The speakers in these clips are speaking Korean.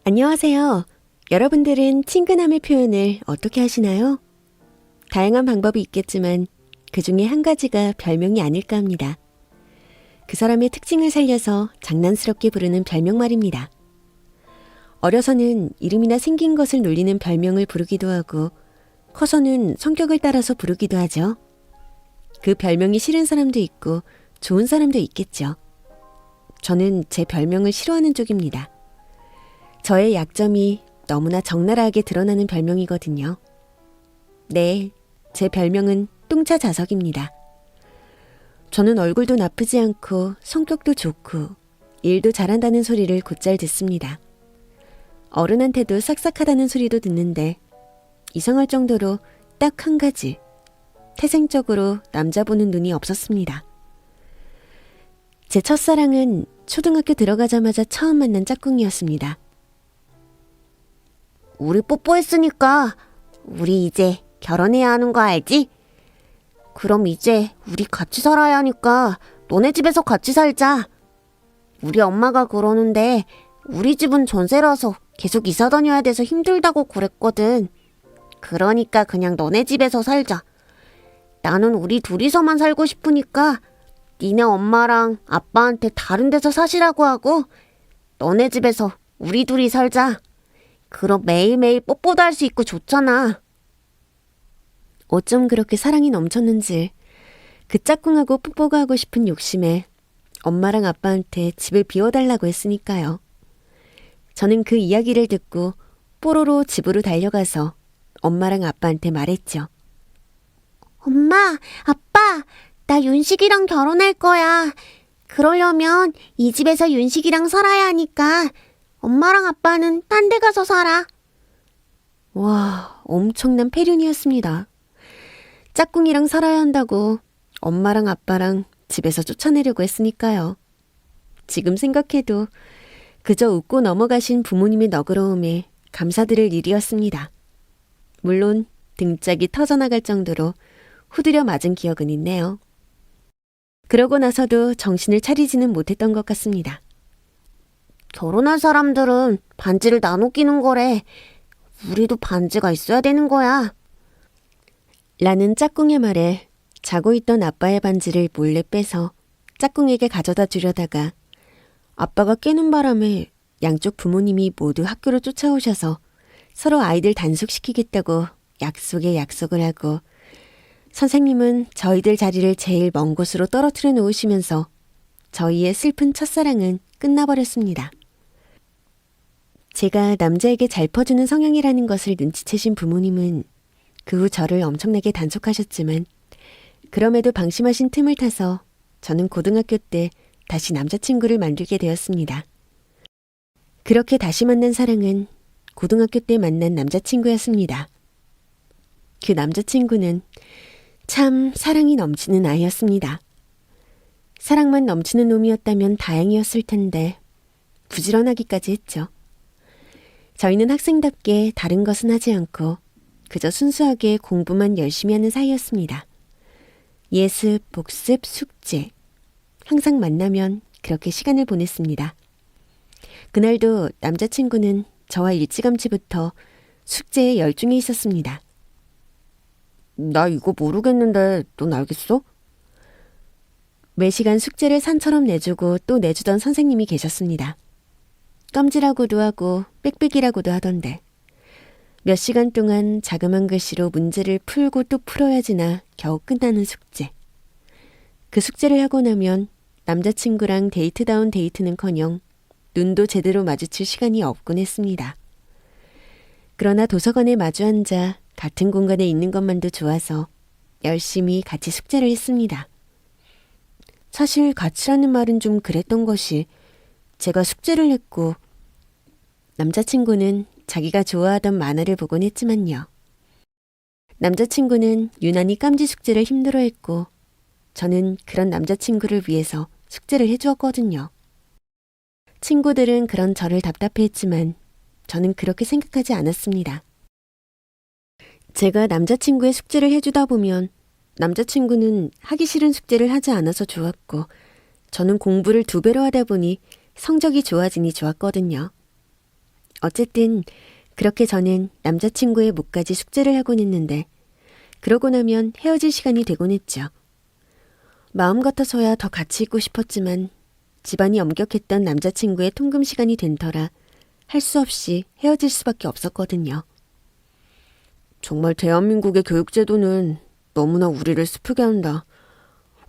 안녕하세요. 여러분들은 친근함의 표현을 어떻게 하시나요? 다양한 방법이 있겠지만 그 중에 한 가지가 별명이 아닐까 합니다. 그 사람의 특징을 살려서 장난스럽게 부르는 별명 말입니다. 어려서는 이름이나 생긴 것을 놀리는 별명을 부르기도 하고 커서는 성격을 따라서 부르기도 하죠. 그 별명이 싫은 사람도 있고 좋은 사람도 있겠죠. 저는 제 별명을 싫어하는 쪽입니다. 저의 약점이 너무나 적나라하게 드러나는 별명이거든요. 네, 제 별명은 뚱차자석입니다. 저는 얼굴도 나쁘지 않고 성격도 좋고 일도 잘한다는 소리를 곧잘 듣습니다. 어른한테도 싹싹하다는 소리도 듣는데 이상할 정도로 딱 한 가지, 태생적으로 남자 보는 눈이 없었습니다. 제 첫사랑은 초등학교 들어가자마자 처음 만난 짝꿍이었습니다. 우리 뽀뽀했으니까 우리 이제 결혼해야 하는 거 알지? 그럼 이제 우리 같이 살아야 하니까 너네 집에서 같이 살자. 우리 엄마가 그러는데 우리 집은 전세라서 계속 이사 다녀야 돼서 힘들다고 그랬거든. 그러니까 그냥 너네 집에서 살자. 나는 우리 둘이서만 살고 싶으니까 니네 엄마랑 아빠한테 다른 데서 사시라고 하고 너네 집에서 우리 둘이 살자. 그럼 매일매일 뽀뽀도 할 수 있고 좋잖아. 어쩜 그렇게 사랑이 넘쳤는지 그 짝꿍하고 뽀뽀가 하고 싶은 욕심에 엄마랑 아빠한테 집을 비워달라고 했으니까요. 저는 그 이야기를 듣고 뽀로로 집으로 달려가서 엄마랑 아빠한테 말했죠. 엄마, 아빠, 나 윤식이랑 결혼할 거야. 그러려면 이 집에서 윤식이랑 살아야 하니까 엄마랑 아빠는 딴 데 가서 살아. 와, 엄청난 폐륜이었습니다. 짝꿍이랑 살아야 한다고 엄마랑 아빠랑 집에서 쫓아내려고 했으니까요. 지금 생각해도 그저 웃고 넘어가신 부모님의 너그러움에 감사드릴 일이었습니다. 물론 등짝이 터져나갈 정도로 후드려 맞은 기억은 있네요. 그러고 나서도 정신을 차리지는 못했던 것 같습니다. 결혼한 사람들은 반지를 나눠 끼는 거래. 우리도 반지가 있어야 되는 거야. 라는 짝꿍의 말에 자고 있던 아빠의 반지를 몰래 빼서 짝꿍에게 가져다 주려다가 아빠가 깨는 바람에 양쪽 부모님이 모두 학교로 쫓아오셔서 서로 아이들 단속시키겠다고 약속에 약속을 하고 선생님은 저희들 자리를 제일 먼 곳으로 떨어뜨려 놓으시면서 저희의 슬픈 첫사랑은 끝나버렸습니다. 제가 남자에게 잘 퍼주는 성향이라는 것을 눈치채신 부모님은 그 후 저를 엄청나게 단속하셨지만 그럼에도 방심하신 틈을 타서 저는 고등학교 때 다시 남자친구를 만들게 되었습니다. 그렇게 다시 만난 사랑은 고등학교 때 만난 남자친구였습니다. 그 남자친구는 참 사랑이 넘치는 아이였습니다. 사랑만 넘치는 놈이었다면 다행이었을 텐데 부지런하기까지 했죠. 저희는 학생답게 다른 것은 하지 않고 그저 순수하게 공부만 열심히 하는 사이였습니다. 예습, 복습, 숙제. 항상 만나면 그렇게 시간을 보냈습니다. 그날도 남자친구는 저와 일찌감치부터 숙제에 열중해 있었습니다. 나 이거 모르겠는데 넌 알겠어? 매 시간 숙제를 산처럼 내주고 또 내주던 선생님이 계셨습니다. 껌질하고도 하고 빽빽이라고도 하던데 몇 시간 동안 자그만 글씨로 문제를 풀고 또 풀어야지나 겨우 끝나는 숙제. 그 숙제를 하고 나면 남자친구랑 데이트다운 데이트는커녕 눈도 제대로 마주칠 시간이 없곤 했습니다. 그러나 도서관에 마주 앉아 같은 공간에 있는 것만도 좋아서 열심히 같이 숙제를 했습니다. 사실 같이라는 말은 좀 그랬던 것이 제가 숙제를 했고 남자친구는 자기가 좋아하던 만화를 보곤 했지만요. 남자친구는 유난히 깜지 숙제를 힘들어했고 저는 그런 남자친구를 위해서 숙제를 해주었거든요. 친구들은 그런 저를 답답해했지만 저는 그렇게 생각하지 않았습니다. 제가 남자친구의 숙제를 해주다 보면 남자친구는 하기 싫은 숙제를 하지 않아서 좋았고 저는 공부를 2배로 하다 보니 성적이 좋아지니 좋았거든요. 어쨌든 그렇게 저는 남자친구의 몫까지 숙제를 하곤 했는데 그러고 나면 헤어질 시간이 되곤 했죠. 마음 같아서야 더 같이 있고 싶었지만 집안이 엄격했던 남자친구의 통금 시간이 된 터라 할 수 없이 헤어질 수밖에 없었거든요. 정말 대한민국의 교육제도는 너무나 우리를 슬프게 한다.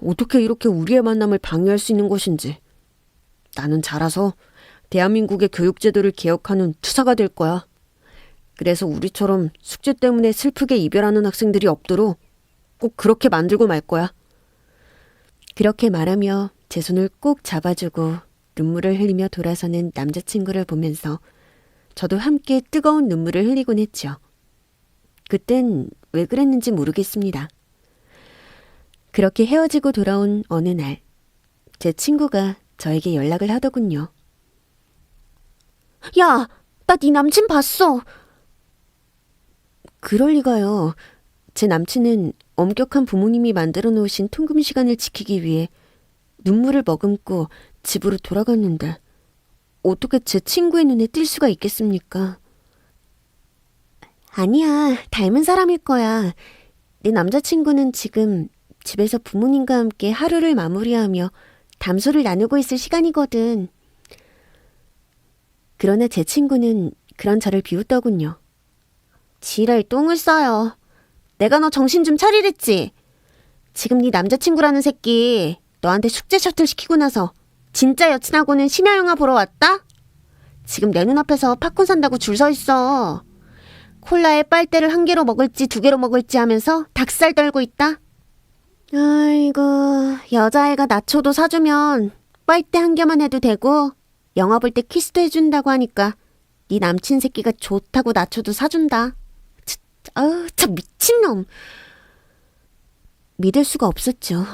어떻게 이렇게 우리의 만남을 방해할 수 있는 것인지. 나는 자라서 대한민국의 교육제도를 개혁하는 투사가 될 거야. 그래서 우리처럼 숙제 때문에 슬프게 이별하는 학생들이 없도록 꼭 그렇게 만들고 말 거야. 그렇게 말하며 제 손을 꼭 잡아주고 눈물을 흘리며 돌아서는 남자친구를 보면서 저도 함께 뜨거운 눈물을 흘리곤 했죠. 그땐 왜 그랬는지 모르겠습니다. 그렇게 헤어지고 돌아온 어느 날, 제 친구가 저에게 연락을 하더군요. 야, 나 네 남친 봤어. 그럴 리가요. 제 남친은 엄격한 부모님이 만들어 놓으신 통금 시간을 지키기 위해 눈물을 머금고 집으로 돌아갔는데 어떻게 제 친구의 눈에 띌 수가 있겠습니까? 아니야, 닮은 사람일 거야. 내 남자친구는 지금 집에서 부모님과 함께 하루를 마무리하며 담소를 나누고 있을 시간이거든. 그러나 제 친구는 그런 저를 비웃더군요. 지랄 똥을 싸요. 내가 너 정신 좀 차리랬지. 지금 네 남자친구라는 새끼 너한테 숙제 셔틀 시키고 나서 진짜 여친하고는 심야 영화 보러 왔다? 지금 내 눈앞에서 팝콘 산다고 줄 서 있어. 콜라에 빨대를 1개로 먹을지 2개로 먹을지 하면서 닭살 떨고 있다. 아이고, 여자애가 나초도 사주면 빨대 1개만 해도 되고 영화 볼 때 키스도 해준다고 하니까 네 남친 새끼가 좋다고 나초도 사준다. 아우, 참 미친놈. 믿을 수가 없었죠.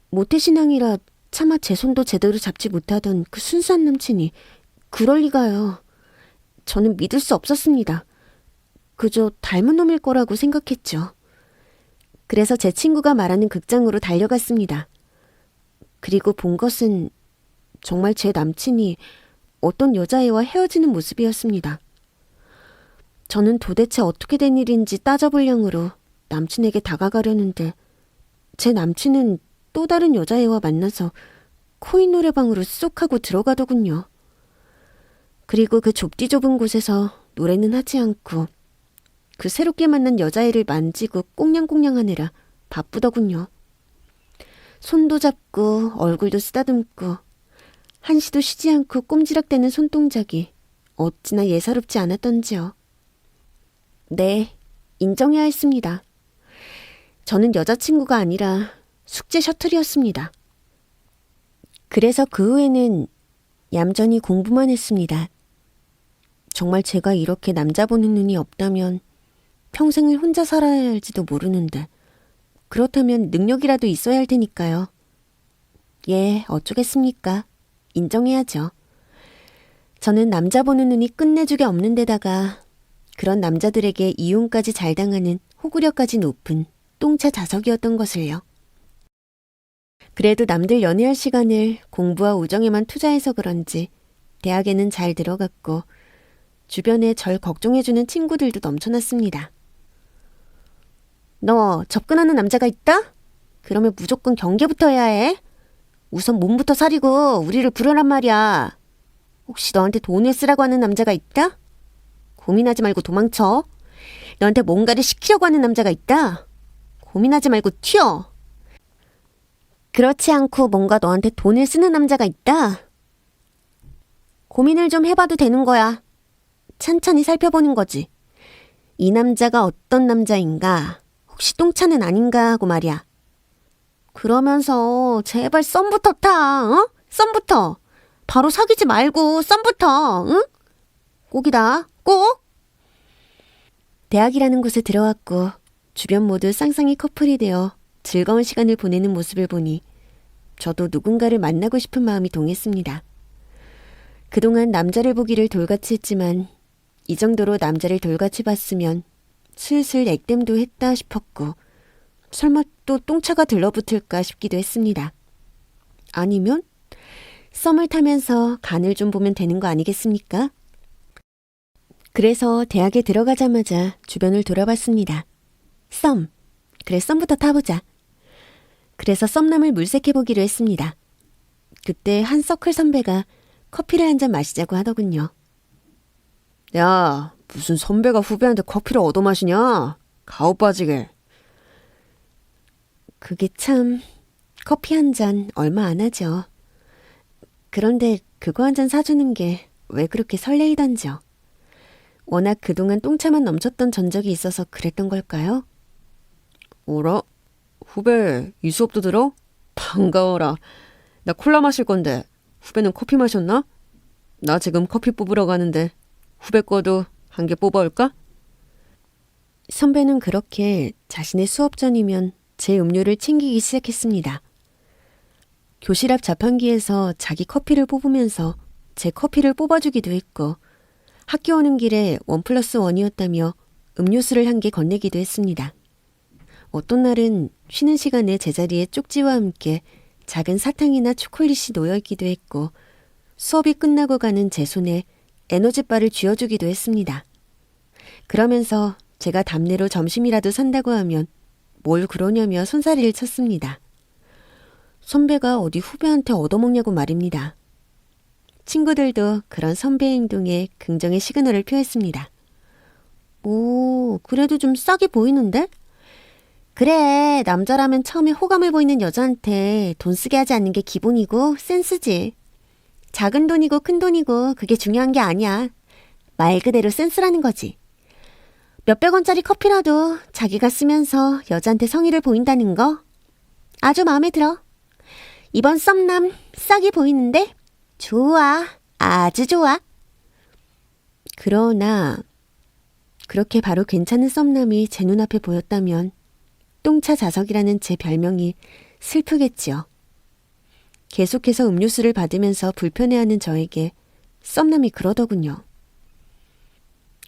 모태신앙이라 차마 제 손도 제대로 잡지 못하던 그 순수한 남친이 그럴 리가요. 저는 믿을 수 없었습니다. 그저 닮은 놈일 거라고 생각했죠. 그래서 제 친구가 말하는 극장으로 달려갔습니다. 그리고 본 것은 정말 제 남친이 어떤 여자애와 헤어지는 모습이었습니다. 저는 도대체 어떻게 된 일인지 따져보려고 남친에게 다가가려는데 제 남친은 또 다른 여자애와 만나서 코인 노래방으로 쏙 하고 들어가더군요. 그리고 그 좁디 좁은 곳에서 노래는 하지 않고 그 새롭게 만난 여자애를 만지고 꽁냥꽁냥 하느라 바쁘더군요. 손도 잡고 얼굴도 쓰다듬고 한시도 쉬지 않고 꼼지락대는 손동작이 어찌나 예사롭지 않았던지요. 네, 인정해야 했습니다. 저는 여자친구가 아니라 숙제 셔틀이었습니다. 그래서 그 후에는 얌전히 공부만 했습니다. 정말 제가 이렇게 남자 보는 눈이 없다면 평생을 혼자 살아야 할지도 모르는데 그렇다면 능력이라도 있어야 할 테니까요. 예, 어쩌겠습니까? 인정해야죠. 저는 남자 보는 눈이 끝내주게 없는 데다가 그런 남자들에게 이용까지 잘 당하는 호구력까지 높은 똥차 자석이었던 것을요. 그래도 남들 연애할 시간을 공부와 우정에만 투자해서 그런지 대학에는 잘 들어갔고 주변에 절 걱정해주는 친구들도 넘쳐났습니다. 너 접근하는 남자가 있다? 그러면 무조건 경계부터 해야 해. 우선 몸부터 사리고 우리를 부르란 말이야. 혹시 너한테 돈을 쓰라고 하는 남자가 있다? 고민하지 말고 도망쳐. 너한테 뭔가를 시키려고 하는 남자가 있다? 고민하지 말고 튀어. 그렇지 않고 뭔가 너한테 돈을 쓰는 남자가 있다? 고민을 좀 해봐도 되는 거야. 찬찬히 살펴보는 거지. 이 남자가 어떤 남자인가? 혹시 똥차는 아닌가 하고 말이야. 그러면서 제발 썸부터 타, 어? 썸부터. 바로 사귀지 말고 썸부터, 응? 꼭이다, 꼭. 대학이라는 곳에 들어왔고 주변 모두 쌍쌍이 커플이 되어 즐거운 시간을 보내는 모습을 보니 저도 누군가를 만나고 싶은 마음이 동했습니다. 그동안 남자를 보기를 돌같이 했지만 이 정도로 남자를 돌같이 봤으면 슬슬 액땜도 했다 싶었고 설마 또 똥차가 들러붙을까 싶기도 했습니다. 아니면 썸을 타면서 간을 좀 보면 되는 거 아니겠습니까? 그래서 대학에 들어가자마자 주변을 돌아봤습니다. 썸. 그래, 썸부터 타보자. 그래서 썸남을 물색해보기로 했습니다. 그때 한 서클 선배가 커피를 한 잔 마시자고 하더군요. 야, 무슨 선배가 후배한테 커피를 얻어 마시냐? 가오 빠지게. 그게 참, 커피 한 잔 얼마 안 하죠. 그런데 그거 한 잔 사주는 게 왜 그렇게 설레이던지요. 워낙 그동안 똥차만 넘쳤던 전적이 있어서 그랬던 걸까요? 어라? 후배 이 수업도 들어? 반가워라. 나 콜라 마실 건데 후배는 커피 마셨나? 나 지금 커피 뽑으러 가는데 후배 거도 한 개 뽑아올까? 선배는 그렇게 자신의 수업 전이면 제 음료를 챙기기 시작했습니다. 교실 앞 자판기에서 자기 커피를 뽑으면서 제 커피를 뽑아주기도 했고 학교 오는 길에 1+1이었다며 음료수를 한 개 건네기도 했습니다. 어떤 날은 쉬는 시간에 제자리에 쪽지와 함께 작은 사탕이나 초콜릿이 놓여있기도 했고 수업이 끝나고 가는 제 손에 에너지바를 쥐어주기도 했습니다. 그러면서 제가 답례로 점심이라도 산다고 하면 뭘 그러냐며 손사래를 쳤습니다. 선배가 어디 후배한테 얻어먹냐고 말입니다. 친구들도 그런 선배의 행동에 긍정의 시그널을 표했습니다. 오, 그래도 좀 싸게 보이는데? 그래, 남자라면 처음에 호감을 보이는 여자한테 돈 쓰게 하지 않는 게 기본이고 센스지. 작은 돈이고 큰 돈이고 그게 중요한 게 아니야. 말 그대로 센스라는 거지. 몇백 원짜리 커피라도 자기가 쓰면서 여자한테 성의를 보인다는 거 아주 마음에 들어. 이번 썸남 싸게 보이는데? 좋아. 아주 좋아. 그러나 그렇게 바로 괜찮은 썸남이 제 눈앞에 보였다면 똥차 자석이라는 제 별명이 슬프겠지요. 계속해서 음료수를 받으면서 불편해하는 저에게 썸남이 그러더군요.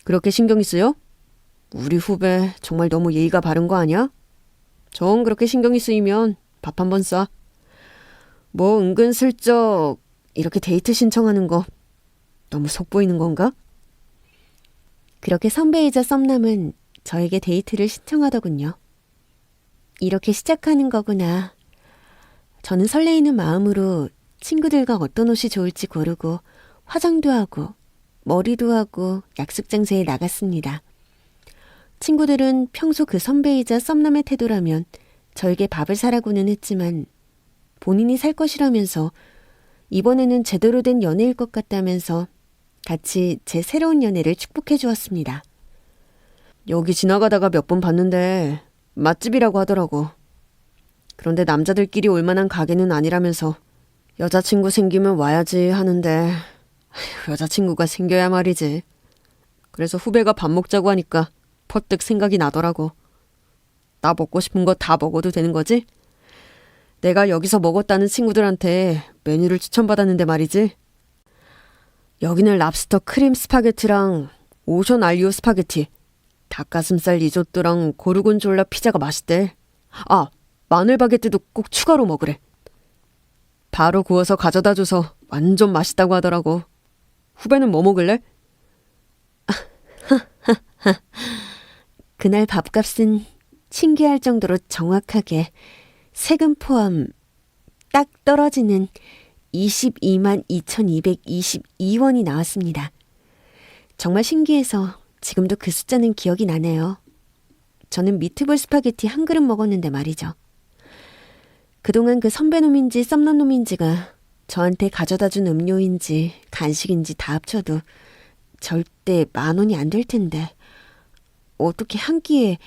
그렇게 신경이 쓰여? 우리 후배 정말 너무 예의가 바른 거 아니야? 정 그렇게 신경이 쓰이면 밥 한 번 싸. 뭐 은근슬쩍 이렇게 데이트 신청하는 거 너무 속보이는 건가? 그렇게 선배이자 썸남은 저에게 데이트를 신청하더군요. 이렇게 시작하는 거구나. 저는 설레이는 마음으로 친구들과 어떤 옷이 좋을지 고르고 화장도 하고 머리도 하고 약속 장소에 나갔습니다. 친구들은 평소 그 선배이자 썸남의 태도라면 저에게 밥을 사라고는 했지만 본인이 살 것이라면서 이번에는 제대로 된 연애일 것 같다면서 같이 제 새로운 연애를 축복해 주었습니다. 여기 지나가다가 몇 번 봤는데 맛집이라고 하더라고. 그런데 남자들끼리 올 만한 가게는 아니라면서 여자친구 생기면 와야지 하는데 아휴, 여자친구가 생겨야 말이지. 그래서 후배가 밥 먹자고 하니까 퍼뜩 생각이 나더라고. 나 먹고 싶은 거 다 먹어도 되는 거지? 내가 여기서 먹었다는 친구들한테 메뉴를 추천받았는데 말이지. 여기는 랍스터 크림 스파게티랑 오션 알리오 스파게티, 닭가슴살 리조또랑 고르곤졸라 피자가 맛있대. 아, 마늘 바게트도 꼭 추가로 먹으래. 바로 구워서 가져다줘서 완전 맛있다고 하더라고. 후배는 뭐 먹을래? 그날 밥값은 신기할 정도로 정확하게 세금 포함 딱 떨어지는 22만 2,222원이 나왔습니다. 정말 신기해서 지금도 그 숫자는 기억이 나네요. 저는 미트볼 스파게티 한 그릇 먹었는데 말이죠. 그동안 그 선배놈인지 썸남놈인지가 저한테 가져다준 음료인지 간식인지 다 합쳐도 절대 10,000원이 안 될 텐데 어떻게 한 끼에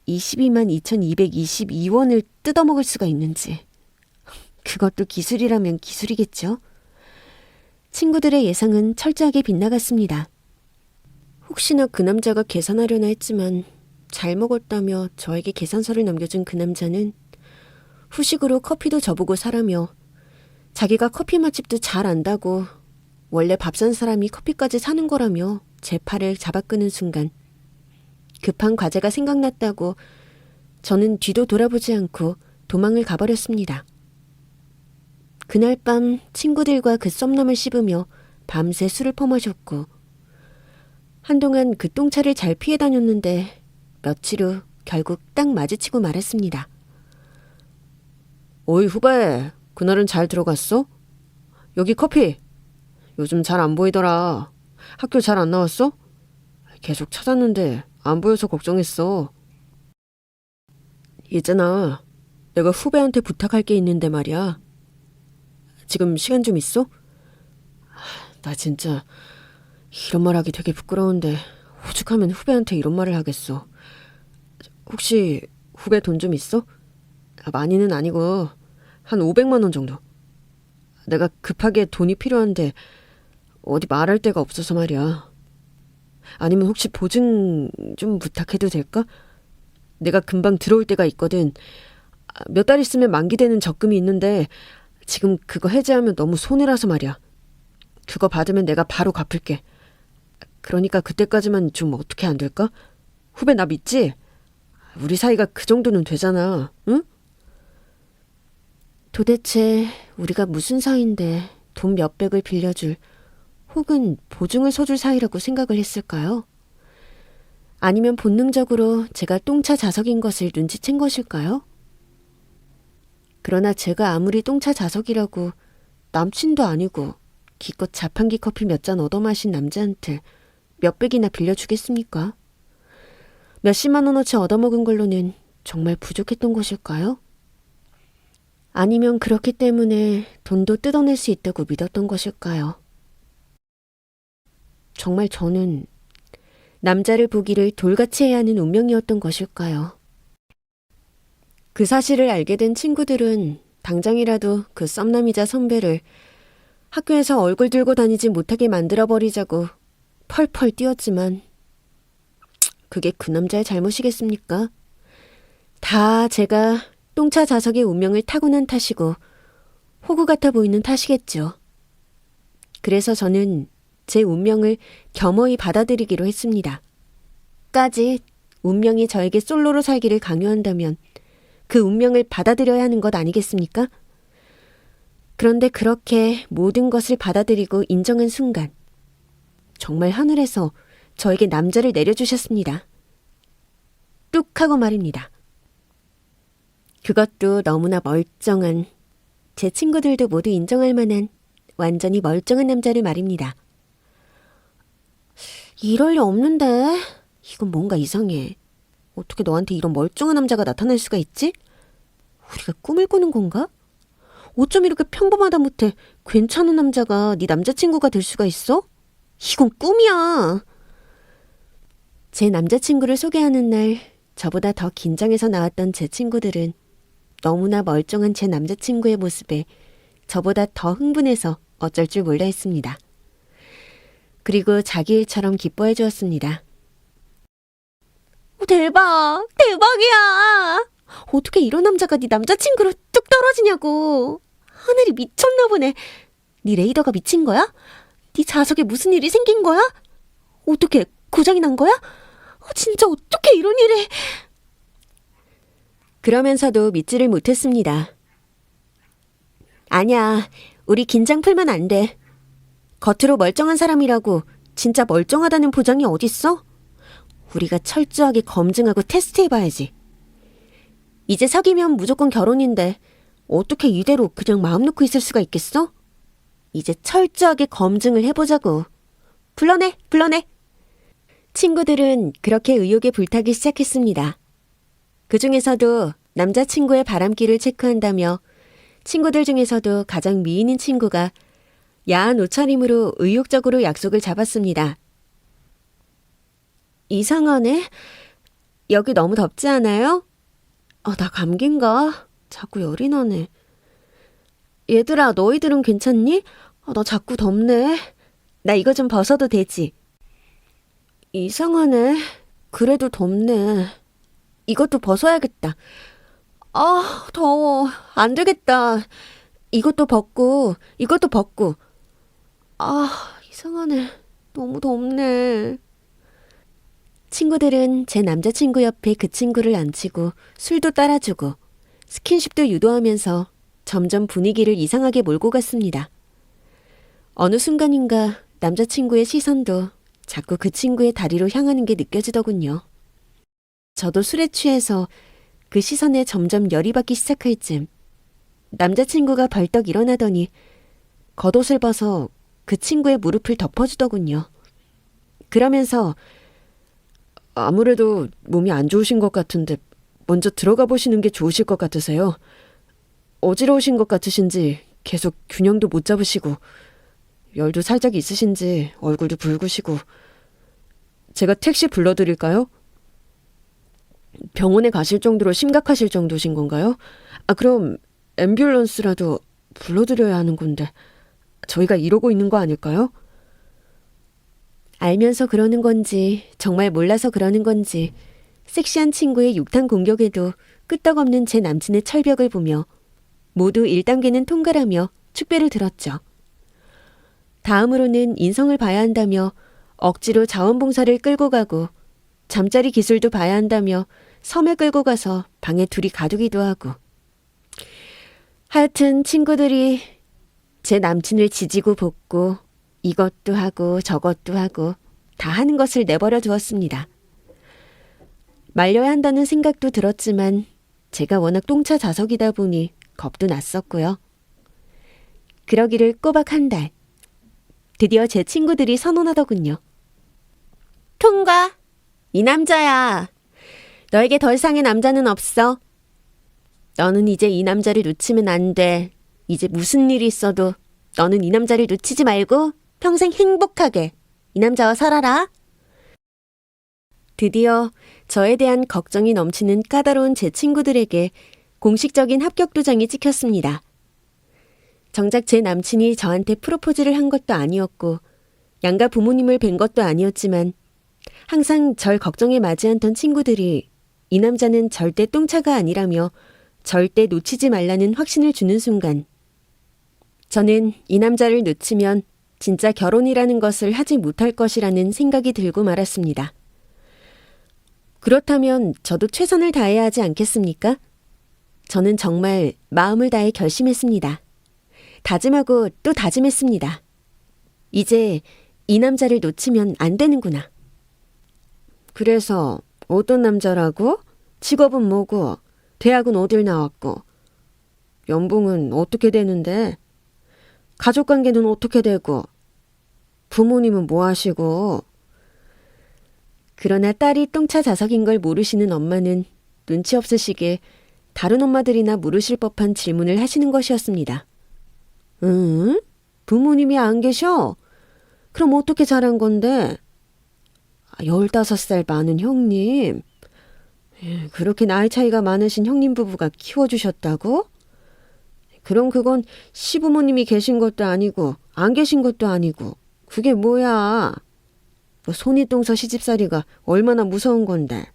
22만 2,222원을 뜯어먹을 수가 있는지. 그것도 기술이라면 기술이겠죠. 친구들의 예상은 철저하게 빗나갔습니다. 혹시나 그 남자가 계산하려나 했지만 잘 먹었다며 저에게 계산서를 넘겨준 그 남자는 후식으로 커피도 저보고 사라며 자기가 커피 맛집도 잘 안다고 원래 밥 산 사람이 커피까지 사는 거라며 제 팔을 잡아 끄는 순간 급한 과제가 생각났다고 저는 뒤도 돌아보지 않고 도망을 가버렸습니다. 그날 밤 친구들과 그 썸남을 씹으며 밤새 술을 퍼마셨고 한동안 그 똥차를 잘 피해 다녔는데 며칠 후 결국 딱 마주치고 말았습니다. 오이 후배, 그날은 잘 들어갔어? 여기 커피. 요즘 잘 안 보이더라. 학교 잘 안 나왔어? 계속 찾았는데 안 보여서 걱정했어. 있잖아, 내가 후배한테 부탁할 게 있는데 말이야. 지금 시간 좀 있어? 나 진짜 이런 말 하기 되게 부끄러운데 오죽하면 후배한테 이런 말을 하겠어. 혹시 후배 돈 좀 있어? 많이는 아니고 한 500만 원 정도. 내가 급하게 돈이 필요한데 어디 말할 데가 없어서 말이야. 아니면 혹시 보증 좀 부탁해도 될까? 내가 금방 들어올 때가 있거든. 몇 달 있으면 만기되는 적금이 있는데 지금 그거 해지하면 너무 손해라서 말이야. 그거 받으면 내가 바로 갚을게. 그러니까 그때까지만 좀 어떻게 안 될까? 후배 나 믿지? 우리 사이가 그 정도는 되잖아, 응? 도대체 우리가 무슨 사이인데 돈 몇백을 빌려줄 혹은 보증을 서줄 사이라고 생각을 했을까요? 아니면 본능적으로 제가 똥차 자석인 것을 눈치챈 것일까요? 그러나 제가 아무리 똥차 자석이라고 남친도 아니고 기껏 자판기 커피 몇 잔 얻어마신 남자한테 몇백이나 빌려주겠습니까? 몇십만 원어치 얻어먹은 걸로는 정말 부족했던 것일까요? 아니면 그렇기 때문에 돈도 뜯어낼 수 있다고 믿었던 것일까요? 정말 저는 남자를 보기를 돌같이 해야 하는 운명이었던 것일까요? 그 사실을 알게 된 친구들은 당장이라도 그 썸남이자 선배를 학교에서 얼굴 들고 다니지 못하게 만들어버리자고 펄펄 뛰었지만 그게 그 남자의 잘못이겠습니까? 다 제가 똥차 자석의 운명을 타고난 탓이고 호구 같아 보이는 탓이겠죠. 그래서 저는 제 운명을 겸허히 받아들이기로 했습니다. 까짓 운명이 저에게 솔로로 살기를 강요한다면 그 운명을 받아들여야 하는 것 아니겠습니까? 그런데 그렇게 모든 것을 받아들이고 인정한 순간 정말 하늘에서 저에게 남자를 내려주셨습니다. 뚝 하고 말입니다. 그것도 너무나 멀쩡한, 제 친구들도 모두 인정할 만한 완전히 멀쩡한 남자를 말입니다. 이럴 리 없는데 이건 뭔가 이상해. 어떻게 너한테 이런 멀쩡한 남자가 나타날 수가 있지? 우리가 꿈을 꾸는 건가? 어쩜 이렇게 평범하다 못해 괜찮은 남자가 네 남자친구가 될 수가 있어? 이건 꿈이야. 제 남자친구를 소개하는 날 저보다 더 긴장해서 나왔던 제 친구들은 너무나 멀쩡한 제 남자친구의 모습에 저보다 더 흥분해서 어쩔 줄 몰라 했습니다. 그리고 자기 일처럼 기뻐해 주었습니다. 대박! 대박이야! 어떻게 이런 남자가 네 남자친구로 뚝 떨어지냐고. 하늘이 미쳤나 보네. 네 레이더가 미친 거야? 네 자석에 무슨 일이 생긴 거야? 어떻게 고장이 난 거야? 진짜 어떻게 이런 일이... 그러면서도 믿지를 못했습니다. 아니야, 우리 긴장 풀면 안 돼. 겉으로 멀쩡한 사람이라고 진짜 멀쩡하다는 보장이 어딨어? 우리가 철저하게 검증하고 테스트해봐야지. 이제 사귀면 무조건 결혼인데 어떻게 이대로 그냥 마음 놓고 있을 수가 있겠어? 이제 철저하게 검증을 해보자고. 불러내, 불러내. 친구들은 그렇게 의욕에 불타기 시작했습니다. 그 중에서도 남자친구의 바람길을 체크한다며 친구들 중에서도 가장 미인인 친구가 야한 옷차림으로 의욕적으로 약속을 잡았습니다. 이상하네. 여기 너무 덥지 않아요? 나 감기인가? 자꾸 열이 나네. 얘들아, 너희들은 괜찮니? 나 자꾸 덥네. 나 이거 좀 벗어도 되지? 이상하네. 그래도 덥네. 이것도 벗어야겠다. 더워. 안 되겠다. 이것도 벗고, 이것도 벗고. 이상하네. 너무 덥네. 친구들은 제 남자친구 옆에 그 친구를 앉히고 술도 따라주고 스킨십도 유도하면서 점점 분위기를 이상하게 몰고 갔습니다. 어느 순간인가 남자친구의 시선도 자꾸 그 친구의 다리로 향하는 게 느껴지더군요. 저도 술에 취해서 그 시선에 점점 열이 받기 시작할 즈음 남자친구가 벌떡 일어나더니 겉옷을 벗어 그 친구의 무릎을 덮어주더군요. 그러면서 아무래도 몸이 안 좋으신 것 같은데 먼저 들어가 보시는 게 좋으실 것 같으세요. 어지러우신 것 같으신지 계속 균형도 못 잡으시고 열도 살짝 있으신지 얼굴도 붉으시고 제가 택시 불러드릴까요? 병원에 가실 정도로 심각하실 정도신 건가요? 그럼 앰뷸런스라도 불러드려야 하는 건데 저희가 이러고 있는 거 아닐까요? 알면서 그러는 건지 정말 몰라서 그러는 건지 섹시한 친구의 육탄 공격에도 끄떡없는 제 남친의 철벽을 보며 모두 1단계는 통과라며 축배를 들었죠. 다음으로는 인성을 봐야 한다며 억지로 자원봉사를 끌고 가고 잠자리 기술도 봐야 한다며 섬에 끌고 가서 방에 둘이 가두기도 하고 하여튼 친구들이 제 남친을 지지고 볶고 이것도 하고 저것도 하고 다 하는 것을 내버려 두었습니다. 말려야 한다는 생각도 들었지만 제가 워낙 똥차 자석이다 보니 겁도 났었고요. 그러기를 꼬박 한 달. 드디어 제 친구들이 선언하더군요. 통과! 이 남자야. 너에게 더 이상의 남자는 없어. 너는 이제 이 남자를 놓치면 안 돼. 이제 무슨 일이 있어도 너는 이 남자를 놓치지 말고 평생 행복하게 이 남자와 살아라. 드디어 저에 대한 걱정이 넘치는 까다로운 제 친구들에게 공식적인 합격 도장이 찍혔습니다. 정작 제 남친이 저한테 프로포즈를 한 것도 아니었고 양가 부모님을 뵌 것도 아니었지만 항상 절 걱정에 맞이한던 친구들이 이 남자는 절대 똥차가 아니라며 절대 놓치지 말라는 확신을 주는 순간 저는 이 남자를 놓치면 진짜 결혼이라는 것을 하지 못할 것이라는 생각이 들고 말았습니다. 그렇다면 저도 최선을 다해야 하지 않겠습니까? 저는 정말 마음을 다해 결심했습니다. 다짐하고 또 다짐했습니다. 이제 이 남자를 놓치면 안 되는구나. 그래서 어떤 남자라고? 직업은 뭐고? 대학은 어딜 나왔고? 연봉은 어떻게 되는데? 가족관계는 어떻게 되고? 부모님은 뭐 하시고? 그러나 딸이 똥차 자석인 걸 모르시는 엄마는 눈치 없으시게 다른 엄마들이나 물으실 법한 질문을 하시는 것이었습니다. 응? 부모님이 안 계셔? 그럼 어떻게 자란 건데? 15살 많은 형님. 그렇게 나이 차이가 많으신 형님 부부가 키워주셨다고? 그럼 그건 시부모님이 계신 것도 아니고 안 계신 것도 아니고 그게 뭐야? 뭐 손윗동서 시집살이가 얼마나 무서운 건데.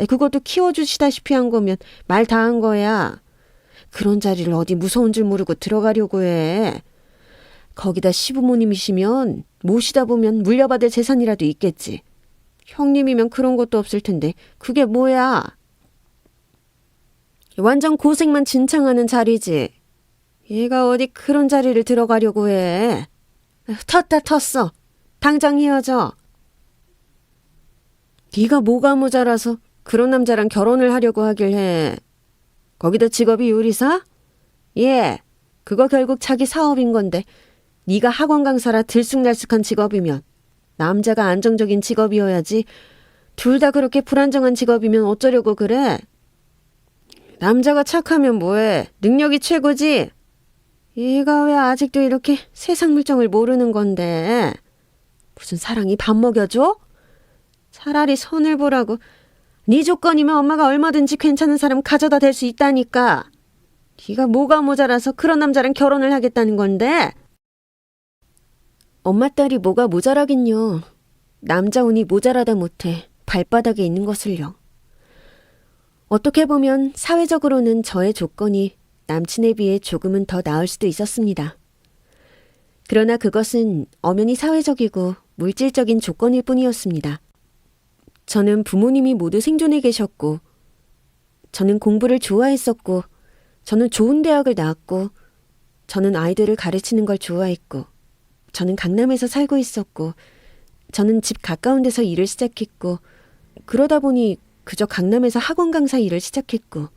그것도 키워주시다시피 한 거면 말 다 한 거야. 그런 자리를 어디 무서운 줄 모르고 들어가려고 해. 거기다 시부모님이시면 모시다 보면 물려받을 재산이라도 있겠지. 형님이면 그런 것도 없을 텐데 그게 뭐야? 완전 고생만 진창하는 자리지. 얘가 어디 그런 자리를 들어가려고 해. 텄다 텄어. 당장 헤어져. 네가 뭐가 모자라서 그런 남자랑 결혼을 하려고 하길 해. 거기다 직업이 요리사? 예, 그거 결국 자기 사업인 건데 네가 학원 강사라 들쑥날쑥한 직업이면 남자가 안정적인 직업이어야지 둘 다 그렇게 불안정한 직업이면 어쩌려고 그래? 남자가 착하면 뭐해? 능력이 최고지? 얘가 왜 아직도 이렇게 세상 물정을 모르는 건데? 무슨 사랑이 밥 먹여줘? 차라리 선을 보라고. 네 조건이면 엄마가 얼마든지 괜찮은 사람 가져다 댈 수 있다니까. 네가 뭐가 모자라서 그런 남자랑 결혼을 하겠다는 건데? 엄마 딸이 뭐가 모자라긴요. 남자 운이 모자라다 못해 발바닥에 있는 것을요. 어떻게 보면 사회적으로는 저의 조건이 남친에 비해 조금은 더 나을 수도 있었습니다. 그러나 그것은 엄연히 사회적이고 물질적인 조건일 뿐이었습니다. 저는 부모님이 모두 생존해 계셨고, 저는 공부를 좋아했었고, 저는 좋은 대학을 나왔고, 저는 아이들을 가르치는 걸 좋아했고, 저는 강남에서 살고 있었고, 저는 집 가까운 데서 일을 시작했고, 그러다 보니 그저 강남에서 학원 강사 일을 시작했고,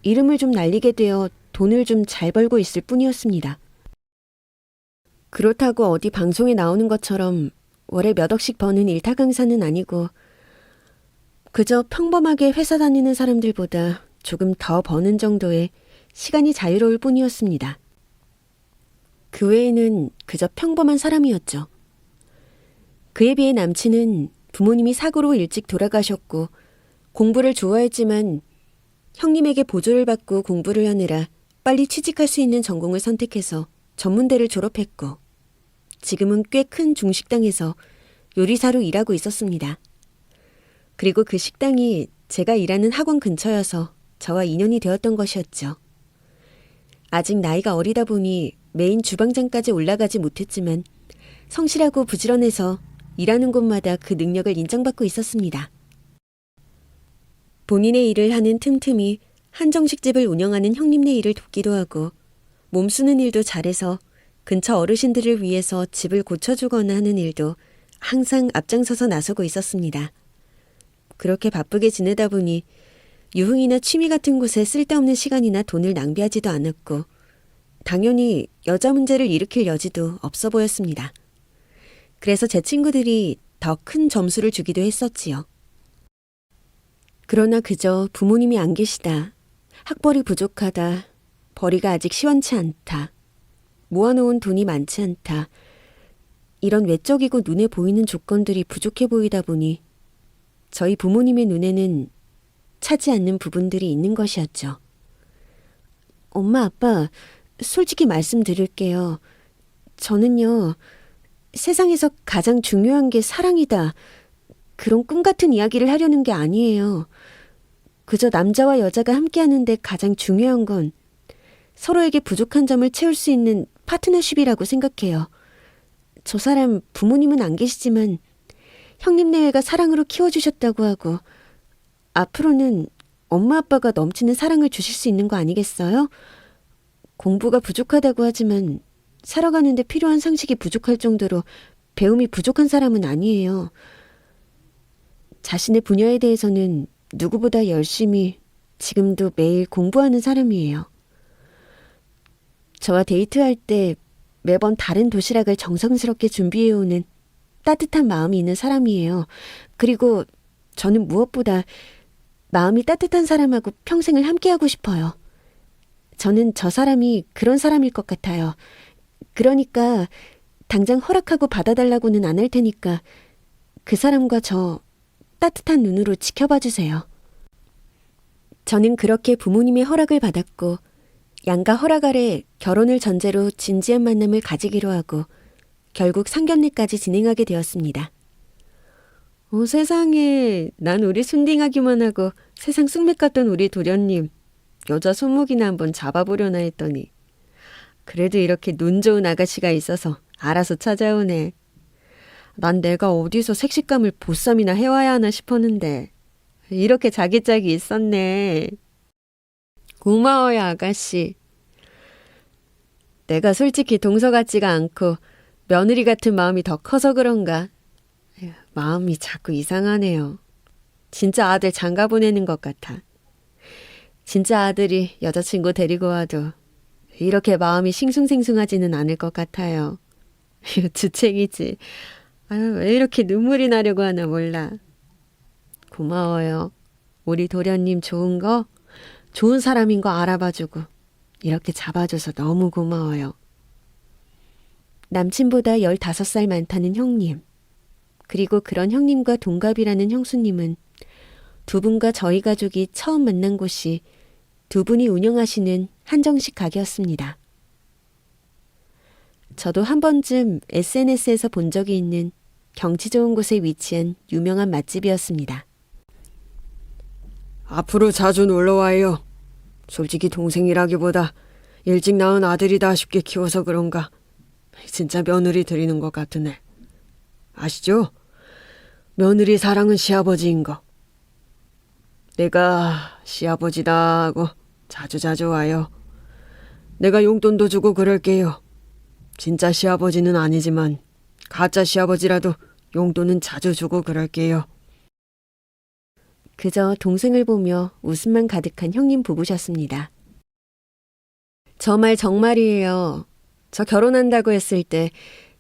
이름을 좀 날리게 되어 돈을 좀 잘 벌고 있을 뿐이었습니다. 그렇다고 어디 방송에 나오는 것처럼 월에 몇 억씩 버는 일타 강사는 아니고, 그저 평범하게 회사 다니는 사람들보다 조금 더 버는 정도의 시간이 자유로울 뿐이었습니다. 그 외에는 그저 평범한 사람이었죠. 그에 비해 남친은 부모님이 사고로 일찍 돌아가셨고, 공부를 좋아했지만 형님에게 보조를 받고 공부를 하느라 빨리 취직할 수 있는 전공을 선택해서 전문대를 졸업했고, 지금은 꽤 큰 중식당에서 요리사로 일하고 있었습니다. 그리고 그 식당이 제가 일하는 학원 근처여서 저와 인연이 되었던 것이었죠. 아직 나이가 어리다 보니 메인 주방장까지 올라가지 못했지만 성실하고 부지런해서 일하는 곳마다 그 능력을 인정받고 있었습니다. 본인의 일을 하는 틈틈이 한정식집을 운영하는 형님네 일을 돕기도 하고, 몸 쓰는 일도 잘해서 근처 어르신들을 위해서 집을 고쳐주거나 하는 일도 항상 앞장서서 나서고 있었습니다. 그렇게 바쁘게 지내다 보니 유흥이나 취미 같은 곳에 쓸데없는 시간이나 돈을 낭비하지도 않았고, 당연히 여자 문제를 일으킬 여지도 없어 보였습니다. 그래서 제 친구들이 더 큰 점수를 주기도 했었지요. 그러나 그저 부모님이 안 계시다, 학벌이 부족하다, 벌이가 아직 시원치 않다, 모아놓은 돈이 많지 않다, 이런 외적이고 눈에 보이는 조건들이 부족해 보이다 보니 저희 부모님의 눈에는 차지 않는 부분들이 있는 것이었죠. 엄마, 아빠, 솔직히 말씀드릴게요. 저는요, 세상에서 가장 중요한 게 사랑이다, 그런 꿈 같은 이야기를 하려는 게 아니에요. 그저 남자와 여자가 함께하는데 가장 중요한 건 서로에게 부족한 점을 채울 수 있는 파트너십이라고 생각해요. 저 사람 부모님은 안 계시지만 형님네가 사랑으로 키워주셨다고 하고, 앞으로는 엄마 아빠가 넘치는 사랑을 주실 수 있는 거 아니겠어요? 공부가 부족하다고 하지만 살아가는데 필요한 상식이 부족할 정도로 배움이 부족한 사람은 아니에요. 자신의 분야에 대해서는 누구보다 열심히 지금도 매일 공부하는 사람이에요. 저와 데이트할 때 매번 다른 도시락을 정성스럽게 준비해오는 따뜻한 마음이 있는 사람이에요. 그리고 저는 무엇보다 마음이 따뜻한 사람하고 평생을 함께하고 싶어요. 저는 저 사람이 그런 사람일 것 같아요. 그러니까 당장 허락하고 받아달라고는 안 할 테니까 그 사람과 저 따뜻한 눈으로 지켜봐 주세요. 저는 그렇게 부모님의 허락을 받았고, 양가 허락 아래 결혼을 전제로 진지한 만남을 가지기로 하고 결국 상견례까지 진행하게 되었습니다. 세상에, 난 우리 순딩하기만 하고 세상 쑥맥 같던 우리 도련님, 여자 손목이나 한번 잡아보려나 했더니 그래도 이렇게 눈 좋은 아가씨가 있어서 알아서 찾아오네. 난 내가 어디서 색식감을 보쌈이나 해와야 하나 싶었는데 이렇게 자기 짝이 있었네. 고마워요, 아가씨. 내가 솔직히 동서 같지가 않고 며느리 같은 마음이 더 커서 그런가? 마음이 자꾸 이상하네요. 진짜 아들 장가 보내는 것 같아. 진짜 아들이 여자친구 데리고 와도 이렇게 마음이 싱숭생숭하지는 않을 것 같아요. 주책이지. 아유, 왜 이렇게 눈물이 나려고 하나 몰라. 고마워요. 우리 도련님 좋은 거, 좋은 사람인 거 알아봐주고 이렇게 잡아줘서 너무 고마워요. 남친보다 15살 많다는 형님, 그리고 그런 형님과 동갑이라는 형수님은 두 분과 저희 가족이 처음 만난 곳이 두 분이 운영하시는 한정식 가게였습니다. 저도 한 번쯤 SNS에서 본 적이 있는 경치 좋은 곳에 위치한 유명한 맛집이었습니다. 앞으로 자주 놀러와요. 솔직히 동생이라기보다 일찍 낳은 아들이다 싶게 키워서 그런가 진짜 며느리 드리는 것 같으네. 아시죠? 며느리 사랑은 시아버지인 거. 내가 시아버지다 하고 자주자주 와요. 내가 용돈도 주고 그럴게요. 진짜 시아버지는 아니지만 가짜 시아버지라도 용돈은 자주 주고 그럴게요. 그저 동생을 보며 웃음만 가득한 형님 부부셨습니다. 저 말 정말이에요. 저 결혼한다고 했을 때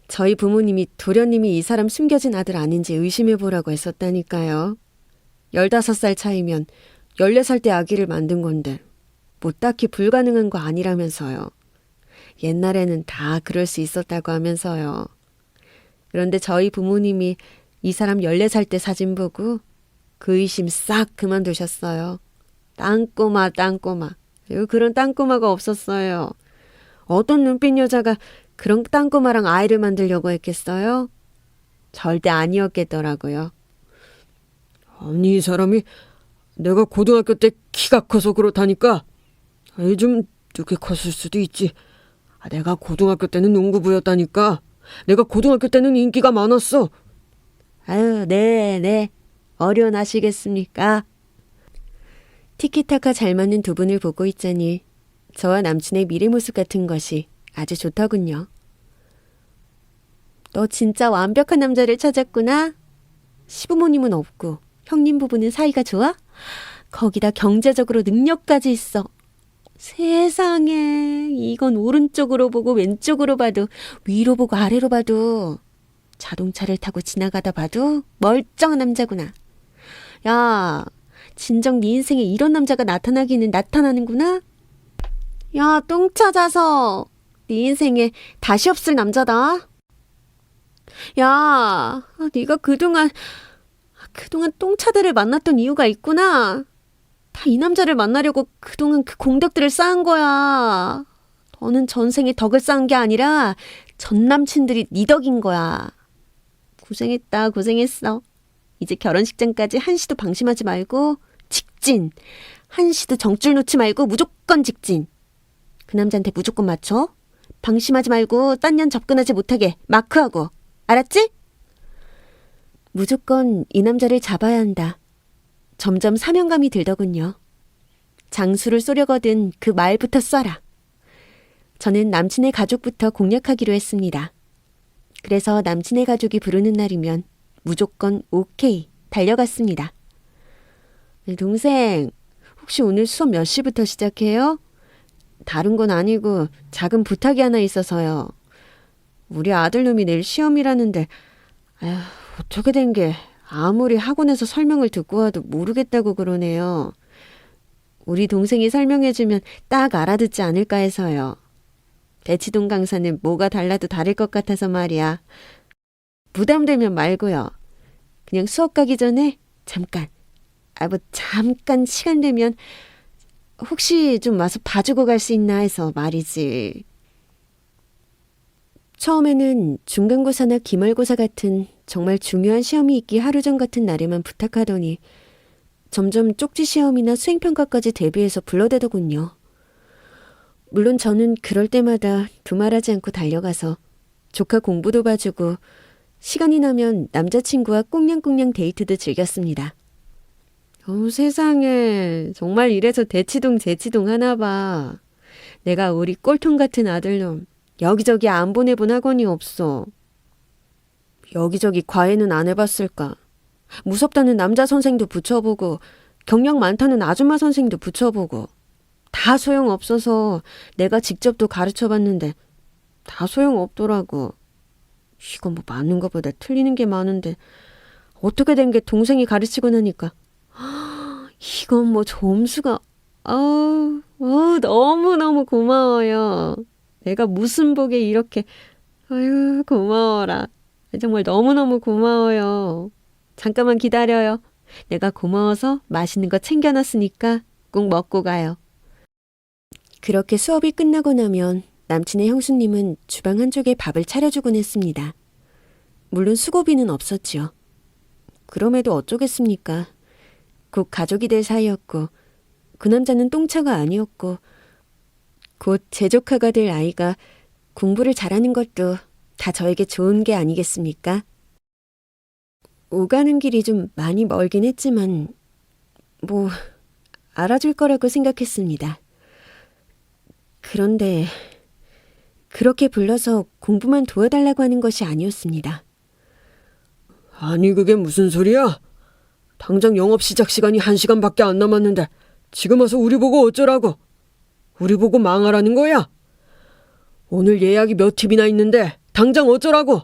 저희 부모님이 도련님이 이 사람 숨겨진 아들 아닌지 의심해보라고 했었다니까요. 15살 차이면 14살 때 아기를 만든 건데 뭐 딱히 불가능한 거 아니라면서요. 옛날에는 다 그럴 수 있었다고 하면서요. 그런데 저희 부모님이 이 사람 14살 때 사진 보고 그 의심 싹 그만두셨어요. 땅꼬마. 그런 땅꼬마가 없었어요. 어떤 눈빛 여자가 그런 땅꼬마랑 아이를 만들려고 했겠어요? 절대 아니었겠더라고요. 아니, 이 사람이 내가 고등학교 때 키가 커서 그렇다니까. 좀 늦게 컸을 수도 있지. 내가 고등학교 때는 농구부였다니까. 내가 고등학교 때는 인기가 많았어. 아유, 네. 어련하시겠습니까? 티키타카 잘 맞는 두 분을 보고 있자니 저와 남친의 미래 모습 같은 것이 아주 좋더군요. 너 진짜 완벽한 남자를 찾았구나. 시부모님은 없고 형님 부부는 사이가 좋아? 거기다 경제적으로 능력까지 있어. 세상에, 이건 오른쪽으로 보고 왼쪽으로 봐도 위로 보고 아래로 봐도 자동차를 타고 지나가다 봐도 멀쩡한 남자구나. 야, 진정 네 인생에 이런 남자가 나타나기는 나타나는구나. 야, 똥 찾아서 네 인생에 다시 없을 남자다. 야, 네가 그동안 똥차들을 만났던 이유가 있구나. 다 이 남자를 만나려고 그동안 그 공덕들을 쌓은 거야. 너는 전생에 덕을 쌓은 게 아니라 전 남친들이 네 덕인 거야. 고생했어. 이제 결혼식장까지 한시도 방심하지 말고 직진. 한시도 정줄 놓지 말고 무조건 직진. 그 남자한테 무조건 맞춰. 방심하지 말고 딴 년 접근하지 못하게 마크하고. 알았지? 무조건 이 남자를 잡아야 한다. 점점 사명감이 들더군요. 장수를 쏘려거든 그 말부터 쏴라. 저는 남친의 가족부터 공략하기로 했습니다. 그래서 남친의 가족이 부르는 날이면 무조건 오케이 달려갔습니다. 동생, 혹시 오늘 수업 몇 시부터 시작해요? 다른 건 아니고 작은 부탁이 하나 있어서요. 우리 아들놈이 내일 시험이라는데 어떻게 된 게 아무리 학원에서 설명을 듣고 와도 모르겠다고 그러네요. 우리 동생이 설명해주면 딱 알아듣지 않을까 해서요. 대치동 강사는 뭐가 달라도 다를 것 같아서 말이야. 부담되면 말고요. 그냥 수업 가기 전에 잠깐 시간 되면 혹시 좀 와서 봐주고 갈 수 있나 해서 말이지. 처음에는 중간고사나 기말고사 같은 정말 중요한 시험이 있기 하루 전 같은 날에만 부탁하더니 점점 쪽지 시험이나 수행평가까지 대비해서 불러대더군요. 물론 저는 그럴 때마다 두말하지 않고 달려가서 조카 공부도 봐주고 시간이 나면 남자친구와 꽁냥꽁냥 데이트도 즐겼습니다. 세상에, 정말 이래서 대치동 재치동 하나 봐. 내가 우리 꼴통 같은 아들놈 여기저기 안 보내본 학원이 없어. 여기저기 과외는 안 해봤을까? 무섭다는 남자 선생도 붙여보고 경력 많다는 아줌마 선생도 붙여보고 다 소용없어서 내가 직접도 가르쳐봤는데 다 소용없더라고. 이건 뭐 맞는 것보다 틀리는 게 많은데 어떻게 된 게 동생이 가르치고 나니까 이건 뭐 점수가 너무너무 고마워요. 내가 무슨 복에 이렇게 고마워라. 정말 너무너무 고마워요. 잠깐만 기다려요. 내가 고마워서 맛있는 거 챙겨놨으니까 꼭 먹고 가요. 그렇게 수업이 끝나고 나면 남친의 형수님은 주방 한쪽에 밥을 차려주곤 했습니다. 물론 수고비는 없었지요. 그럼에도 어쩌겠습니까? 곧 가족이 될 사이였고 그 남자는 똥차가 아니었고 곧 제 조카가 될 아이가 공부를 잘하는 것도 다 저에게 좋은 게 아니겠습니까? 오가는 길이 좀 많이 멀긴 했지만 뭐 알아줄 거라고 생각했습니다. 그런데 그렇게 불러서 공부만 도와달라고 하는 것이 아니었습니다. 아니 그게 무슨 소리야? 당장 영업 시작 시간이 1시간밖에 안 남았는데 지금 와서 우리 보고 어쩌라고? 우리 보고 망하라는 거야? 오늘 예약이 몇 팁이나 있는데 당장 어쩌라고?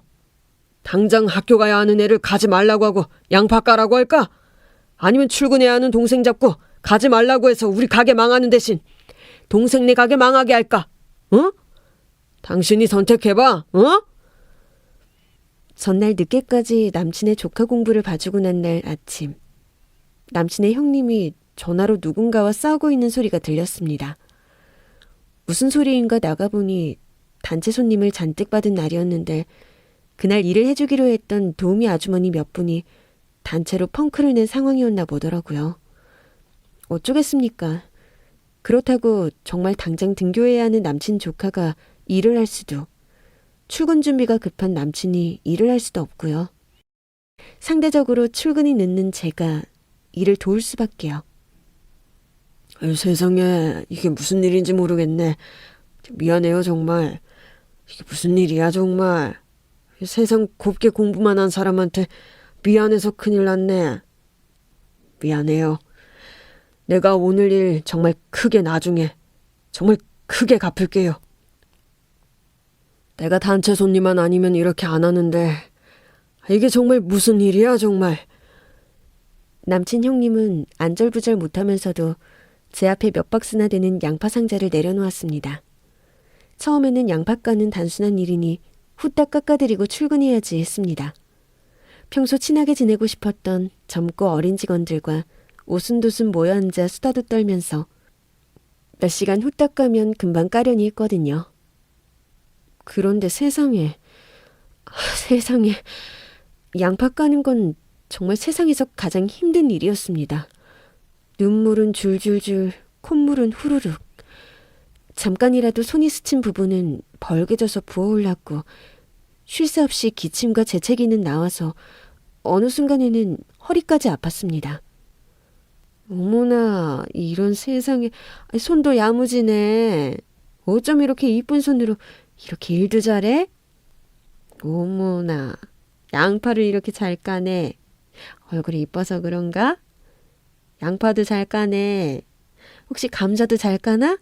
당장 학교 가야 하는 애를 가지 말라고 하고 양파 까라고 할까? 아니면 출근해야 하는 동생 잡고 가지 말라고 해서 우리 가게 망하는 대신 동생네 가게 망하게 할까? 어? 당신이 선택해봐. 어? 전날 늦게까지 남친의 조카 공부를 봐주고 난 날 아침, 남친의 형님이 전화로 누군가와 싸우고 있는 소리가 들렸습니다. 무슨 소리인가 나가보니 단체 손님을 잔뜩 받은 날이었는데 그날 일을 해주기로 했던 도우미 아주머니 몇 분이 단체로 펑크를 낸 상황이었나 보더라고요. 어쩌겠습니까? 그렇다고 정말 당장 등교해야 하는 남친 조카가 일을 할 수도, 출근 준비가 급한 남친이 일을 할 수도 없고요. 상대적으로 출근이 늦는 제가 일을 도울 수밖에요. 세상에 이게 무슨 일인지 모르겠네. 미안해요 정말. 이게 무슨 일이야 정말. 세상 곱게 공부만 한 사람한테 미안해서 큰일 났네. 미안해요. 내가 오늘 일 정말 크게 나중에 정말 크게 갚을게요. 내가 단체 손님만 아니면 이렇게 안 하는데 이게 정말 무슨 일이야 정말. 남친 형님은 안절부절 못하면서도 제 앞에 몇 박스나 되는 양파 상자를 내려놓았습니다. 처음에는 양파 까는 단순한 일이니 후딱 깎아드리고 출근해야지 했습니다. 평소 친하게 지내고 싶었던 젊고 어린 직원들과 오순도순 모여 앉아 수다도 떨면서 몇 시간 후딱 가면 금방 까려니 했거든요. 그런데 세상에 양파 까는 건 정말 세상에서 가장 힘든 일이었습니다. 눈물은 줄줄줄, 콧물은 후루룩. 잠깐이라도 손이 스친 부분은 벌게져서 부어올랐고 쉴 새 없이 기침과 재채기는 나와서 어느 순간에는 허리까지 아팠습니다. 어머나, 이런 세상에. 손도 야무지네. 어쩜 이렇게 이쁜 손으로 이렇게 일도 잘해? 어머나, 양파를 이렇게 잘 까네. 얼굴이 이뻐서 그런가? 양파도 잘 까네. 혹시 감자도 잘 까나?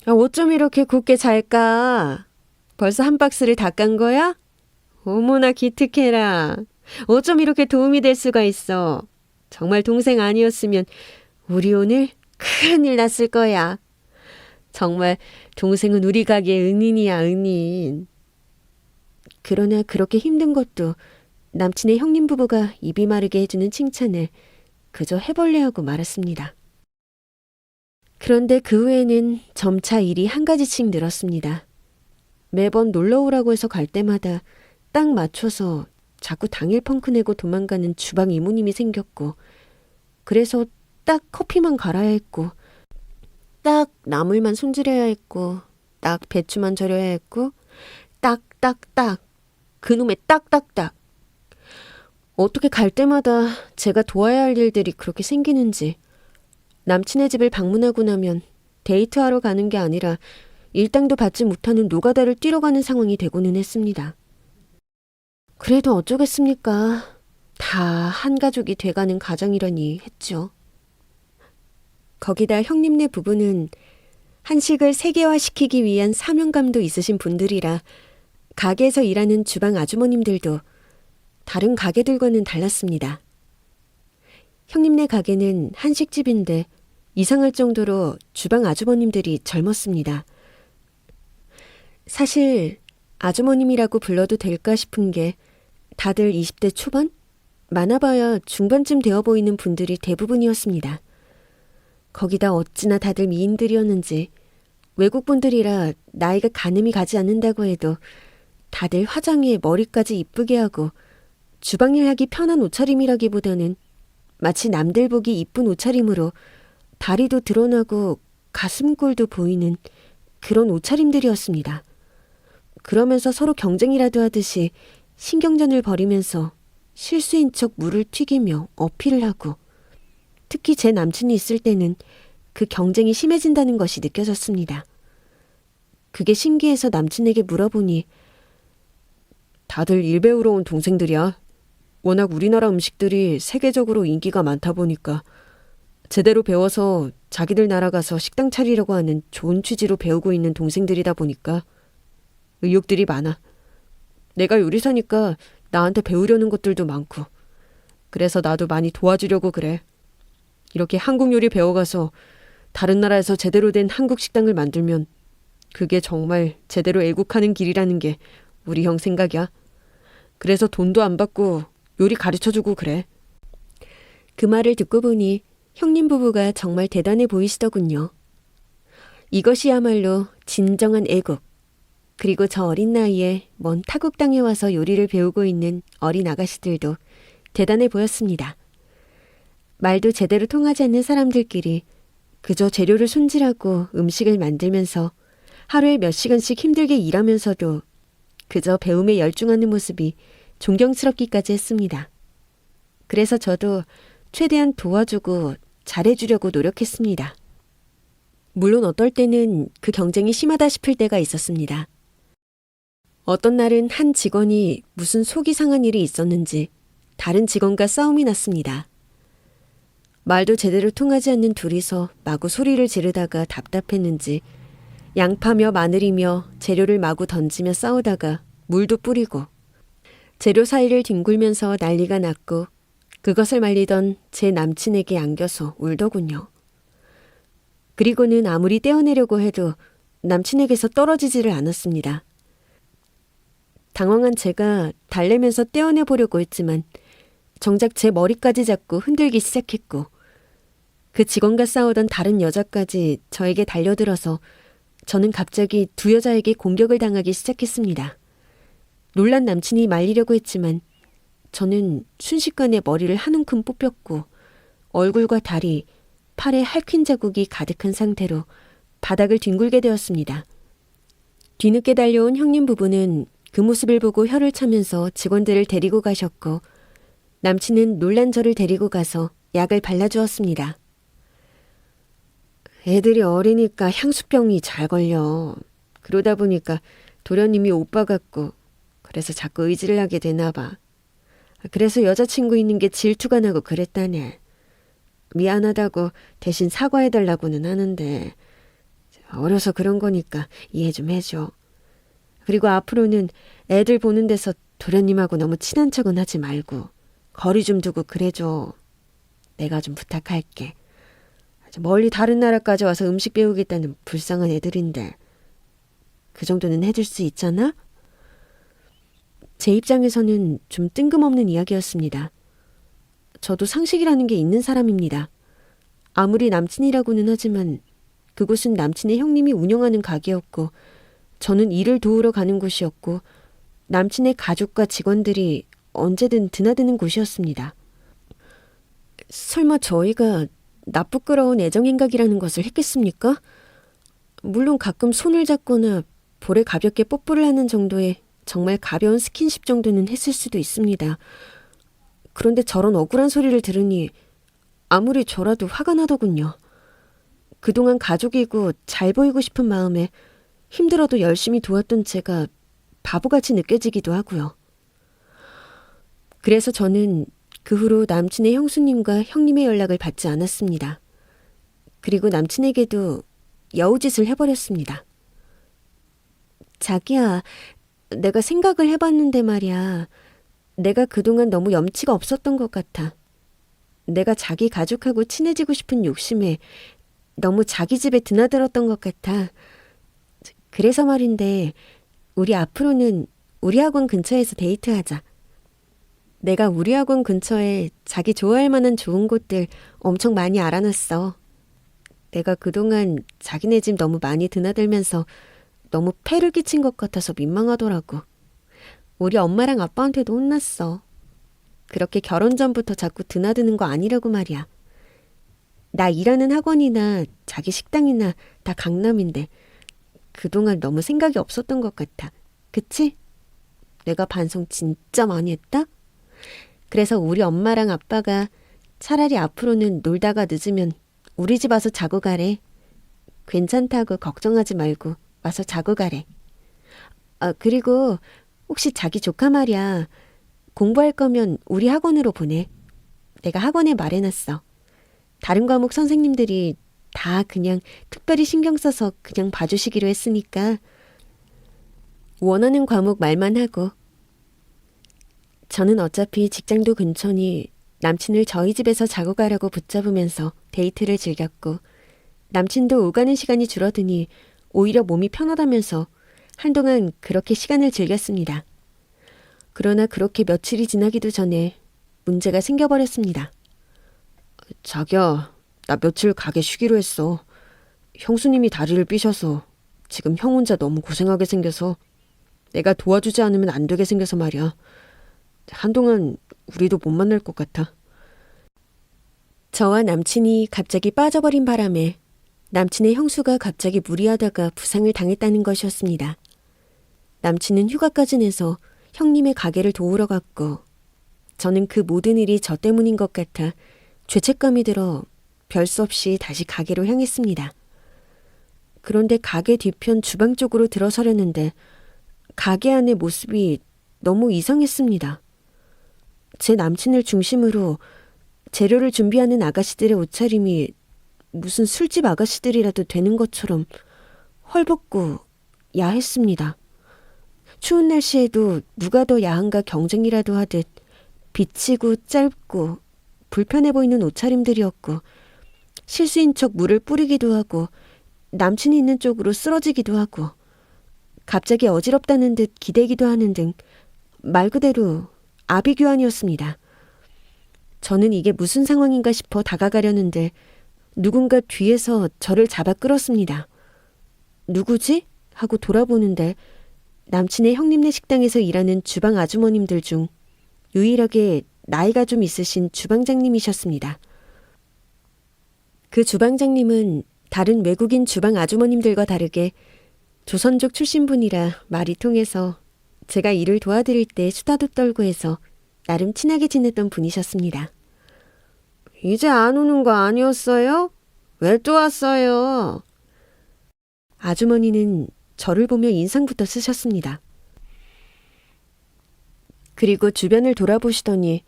어쩜 이렇게 곱게 잘 까? 벌써 한 박스를 다 깐 거야? 어머나 기특해라. 어쩜 이렇게 도움이 될 수가 있어. 정말 동생 아니었으면 우리 오늘 큰일 났을 거야. 정말 동생은 우리 가게의 은인이야, 은인. 그러나 그렇게 힘든 것도 남친의 형님 부부가 입이 마르게 해주는 칭찬을 그저 해볼래하고 말았습니다. 그런데 그 후에는 점차 일이 한 가지씩 늘었습니다. 매번 놀러오라고 해서 갈 때마다 딱 맞춰서 자꾸 당일 펑크 내고 도망가는 주방 이모님이 생겼고, 그래서 딱 커피만 갈아야 했고, 딱 나물만 손질해야 했고, 딱 배추만 절여야 했고, 딱딱딱, 그놈의 딱딱딱. 어떻게 갈 때마다 제가 도와야 할 일들이 그렇게 생기는지, 남친의 집을 방문하고 나면 데이트하러 가는 게 아니라 일당도 받지 못하는 노가다를 뛰러 가는 상황이 되고는 했습니다. 그래도 어쩌겠습니까? 다 한 가족이 돼가는 가정이라니 했죠. 거기다 형님네 부부는 한식을 세계화시키기 위한 사명감도 있으신 분들이라 가게에서 일하는 주방 아주머님들도 다른 가게들과는 달랐습니다. 형님네 가게는 한식집인데 이상할 정도로 주방 아주머님들이 젊었습니다. 사실 아주머님이라고 불러도 될까 싶은 게 다들 20대 초반? 많아봐야 중반쯤 되어 보이는 분들이 대부분이었습니다. 거기다 어찌나 다들 미인들이었는지 외국분들이라 나이가 가늠이 가지 않는다고 해도 다들 화장에 머리까지 이쁘게 하고 주방일 하기 편한 옷차림이라기보다는 마치 남들 보기 이쁜 옷차림으로 다리도 드러나고 가슴골도 보이는 그런 옷차림들이었습니다. 그러면서 서로 경쟁이라도 하듯이 신경전을 벌이면서 실수인 척 물을 튀기며 어필을 하고, 특히 제 남친이 있을 때는 그 경쟁이 심해진다는 것이 느껴졌습니다. 그게 신기해서 남친에게 물어보니 다들 일 배우러 온 동생들이야. 워낙 우리나라 음식들이 세계적으로 인기가 많다 보니까 제대로 배워서 자기들 나라 가서 식당 차리려고 하는 좋은 취지로 배우고 있는 동생들이다 보니까 의욕들이 많아. 내가 요리사니까 나한테 배우려는 것들도 많고, 그래서 나도 많이 도와주려고 그래. 이렇게 한국 요리 배워가서 다른 나라에서 제대로 된 한국 식당을 만들면 그게 정말 제대로 애국하는 길이라는 게 우리 형 생각이야. 그래서 돈도 안 받고 요리 가르쳐주고 그래. 그 말을 듣고 보니 형님 부부가 정말 대단해 보이시더군요. 이것이야말로 진정한 애국. 그리고 저 어린 나이에 먼 타국 땅에 와서 요리를 배우고 있는 어린 아가씨들도 대단해 보였습니다. 말도 제대로 통하지 않는 사람들끼리 그저 재료를 손질하고 음식을 만들면서 하루에 몇 시간씩 힘들게 일하면서도 그저 배움에 열중하는 모습이 존경스럽기까지 했습니다. 그래서 저도 최대한 도와주고 잘해주려고 노력했습니다. 물론 어떨 때는 그 경쟁이 심하다 싶을 때가 있었습니다. 어떤 날은 한 직원이 무슨 속이 상한 일이 있었는지 다른 직원과 싸움이 났습니다. 말도 제대로 통하지 않는 둘이서 마구 소리를 지르다가 답답했는지 양파며 마늘이며 재료를 마구 던지며 싸우다가 물도 뿌리고 재료 사이를 뒹굴면서 난리가 났고 그것을 말리던 제 남친에게 안겨서 울더군요. 그리고는 아무리 떼어내려고 해도 남친에게서 떨어지지를 않았습니다. 당황한 제가 달래면서 떼어내보려고 했지만 정작 제 머리까지 잡고 흔들기 시작했고 그 직원과 싸우던 다른 여자까지 저에게 달려들어서 저는 갑자기 두 여자에게 공격을 당하기 시작했습니다. 놀란 남친이 말리려고 했지만 저는 순식간에 머리를 한 움큼 뽑혔고 얼굴과 다리, 팔에 할퀴 자국이 가득한 상태로 바닥을 뒹굴게 되었습니다. 뒤늦게 달려온 형님 부부는 그 모습을 보고 혀를 차면서 직원들을 데리고 가셨고 남친은 놀란 저를 데리고 가서 약을 발라주었습니다. 애들이 어리니까 향수병이 잘 걸려. 그러다 보니까 도련님이 오빠 같고 그래서 자꾸 의지를 하게 되나 봐. 그래서 여자친구 있는 게 질투가 나고 그랬다네. 미안하다고 대신 사과해달라고는 하는데 어려서 그런 거니까 이해 좀 해줘. 그리고 앞으로는 애들 보는 데서 도련님하고 너무 친한 척은 하지 말고 거리 좀 두고 그래줘. 내가 좀 부탁할게. 멀리 다른 나라까지 와서 음식 배우겠다는 불쌍한 애들인데 그 정도는 해줄 수 있잖아? 제 입장에서는 좀 뜬금없는 이야기였습니다. 저도 상식이라는 게 있는 사람입니다. 아무리 남친이라고는 하지만 그곳은 남친의 형님이 운영하는 가게였고 저는 일을 도우러 가는 곳이었고 남친의 가족과 직원들이 언제든 드나드는 곳이었습니다. 설마 저희가 나쁘끄러운 애정행각이라는 것을 했겠습니까? 물론 가끔 손을 잡거나 볼에 가볍게 뽀뽀를 하는 정도의 정말 가벼운 스킨십 정도는 했을 수도 있습니다. 그런데 저런 억울한 소리를 들으니 아무리 저라도 화가 나더군요. 그동안 가족이고 잘 보이고 싶은 마음에 힘들어도 열심히 도왔던 제가 바보같이 느껴지기도 하고요. 그래서 저는 그 후로 남친의 형수님과 형님의 연락을 받지 않았습니다. 그리고 남친에게도 여우짓을 해버렸습니다. 자기야, 내가 생각을 해봤는데 말이야. 내가 그동안 너무 염치가 없었던 것 같아. 내가 자기 가족하고 친해지고 싶은 욕심에 너무 자기 집에 드나들었던 것 같아. 그래서 말인데 우리 앞으로는 우리 학원 근처에서 데이트하자. 내가 우리 학원 근처에 자기 좋아할 만한 좋은 곳들 엄청 많이 알아놨어. 내가 그동안 자기네 집 너무 많이 드나들면서 너무 폐를 끼친 것 같아서 민망하더라고. 우리 엄마랑 아빠한테도 혼났어. 그렇게 결혼 전부터 자꾸 드나드는 거 아니라고 말이야. 나 일하는 학원이나 자기 식당이나 다 강남인데 그동안 너무 생각이 없었던 것 같아. 그치? 내가 반성 진짜 많이 했다? 그래서 우리 엄마랑 아빠가 차라리 앞으로는 놀다가 늦으면 우리 집 와서 자고 가래. 괜찮다고 걱정하지 말고 와서 자고 가래. 그리고 혹시 자기 조카 말이야. 공부할 거면 우리 학원으로 보내. 내가 학원에 말해놨어. 다른 과목 선생님들이 다 그냥 특별히 신경 써서 그냥 봐주시기로 했으니까 원하는 과목 말만 하고. 저는 어차피 직장도 근처니 남친을 저희 집에서 자고 가라고 붙잡으면서 데이트를 즐겼고 남친도 오가는 시간이 줄어드니 오히려 몸이 편하다면서 한동안 그렇게 시간을 즐겼습니다. 그러나 그렇게 며칠이 지나기도 전에 문제가 생겨버렸습니다. 자기야, 나 며칠 가게 쉬기로 했어. 형수님이 다리를 삐셔서 지금 형 혼자 너무 고생하게 생겨서 내가 도와주지 않으면 안 되게 생겨서 말이야. 한동안 우리도 못 만날 것 같아. 저와 남친이 갑자기 빠져버린 바람에 남친의 형수가 갑자기 무리하다가 부상을 당했다는 것이었습니다. 남친은 휴가까지 내서 형님의 가게를 도우러 갔고 저는 그 모든 일이 저 때문인 것 같아 죄책감이 들어 별 수 없이 다시 가게로 향했습니다. 그런데 가게 뒤편 주방 쪽으로 들어서려는데 가게 안의 모습이 너무 이상했습니다. 제 남친을 중심으로 재료를 준비하는 아가씨들의 옷차림이 무슨 술집 아가씨들이라도 되는 것처럼 헐벗고 야했습니다. 추운 날씨에도 누가 더 야한가 경쟁이라도 하듯 비치고 짧고 불편해 보이는 옷차림들이었고 실수인 척 물을 뿌리기도 하고 남친이 있는 쪽으로 쓰러지기도 하고 갑자기 어지럽다는 듯 기대기도 하는 등 말 그대로 아비규환이었습니다. 저는 이게 무슨 상황인가 싶어 다가가려는데 누군가 뒤에서 저를 잡아 끌었습니다. 누구지? 하고 돌아보는데 남친의 형님네 식당에서 일하는 주방 아주머님들 중 유일하게 나이가 좀 있으신 주방장님이셨습니다. 그 주방장님은 다른 외국인 주방 아주머님들과 다르게 조선족 출신분이라 말이 통해서 제가 일을 도와드릴 때 수다도 떨고 해서 나름 친하게 지냈던 분이셨습니다. 이제 안 오는 거 아니었어요? 왜 또 왔어요? 아주머니는 저를 보며 인상부터 쓰셨습니다. 그리고 주변을 돌아보시더니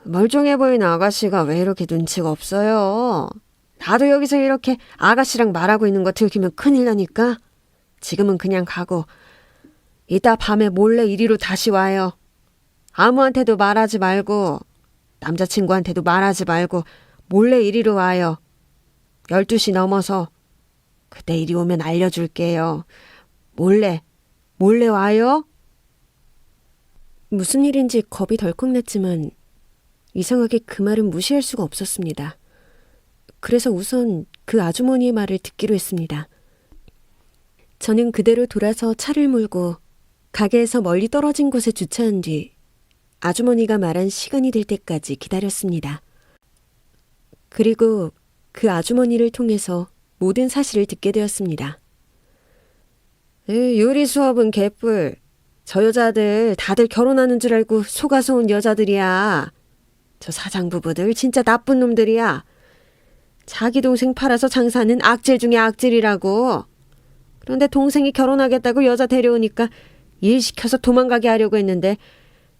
멀쩡해 보이는 아가씨가 왜 이렇게 눈치가 없어요? 나도 여기서 이렇게 아가씨랑 말하고 있는 거 들키면 큰일 나니까 지금은 그냥 가고 이따 밤에 몰래 이리로 다시 와요. 아무한테도 말하지 말고 남자친구한테도 말하지 말고 몰래 이리로 와요. 12시 넘어서 그때 이리 오면 알려줄게요. 몰래 와요? 무슨 일인지 겁이 덜컥 났지만 이상하게 그 말은 무시할 수가 없었습니다. 그래서 우선 그 아주머니의 말을 듣기로 했습니다. 저는 그대로 돌아서 차를 몰고 가게에서 멀리 떨어진 곳에 주차한 뒤 아주머니가 말한 시간이 될 때까지 기다렸습니다. 그리고 그 아주머니를 통해서 모든 사실을 듣게 되었습니다. 요리 수업은 개뿔. 저 여자들 다들 결혼하는 줄 알고 속아서 온 여자들이야. 저 사장 부부들 진짜 나쁜 놈들이야. 자기 동생 팔아서 장사하는 악질 중에 악질이라고. 그런데 동생이 결혼하겠다고 여자 데려오니까 일 시켜서 도망가게 하려고 했는데